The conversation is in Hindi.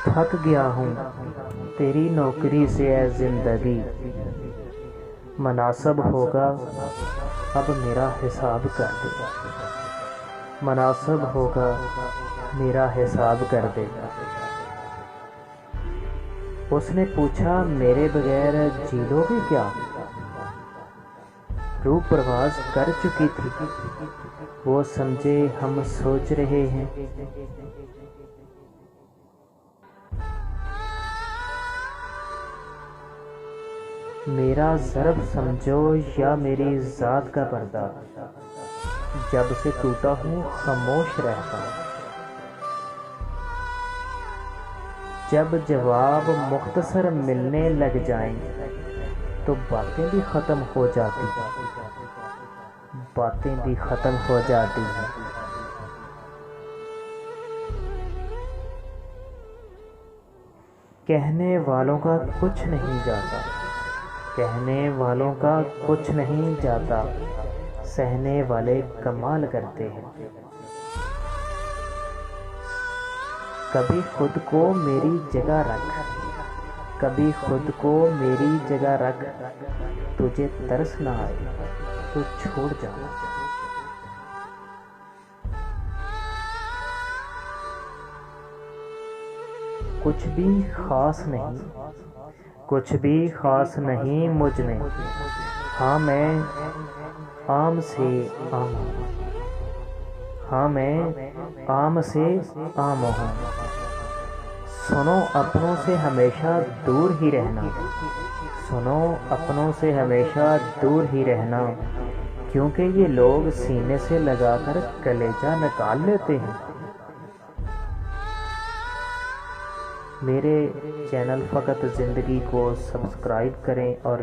थक गया हूँ तेरी नौकरी से ऐ ज़िंदगी, मुनासिब होगा अब मेरा हिसाब कर दे, मुनासिब होगा मेरा हिसाब कर दे। उसने पूछा मेरे बगैर जी लोगे क्या, रूह प्रवास कर चुकी थी वो समझे हम सोच रहे हैं। मेरा ज़र्फ समझो या मेरी ज़ात का पर्दा, जब से टूटा हूँ खामोश रहता हूँ। जब जवाब मुख्तसर मिलने लग जाएं तो बातें भी ख़त्म हो जाती हैं, बातें भी ख़त्म हो जाती हैं। कहने वालों का कुछ नहीं जाता, कहने वालों का कुछ नहीं जाता, सहने वाले कमाल करते हैं। कभी खुद को मेरी जगह रख, कभी खुद को मेरी जगह रख, तुझे तरस ना आए तो छोड़ जाना। कुछ भी खास नहीं, कुछ भी खास नहीं मुझ में, हाँ मैं आम से आम हूँ, हाँ मैं आम से आम हूँ। सुनो अपनों से हमेशा दूर ही रहना, सुनो अपनों से हमेशा दूर ही रहना, क्योंकि ये लोग सीने से लगाकर कलेजा निकाल लेते हैं। मेरे चैनल फ़कत ज़िंदगी को सब्सक्राइब करें और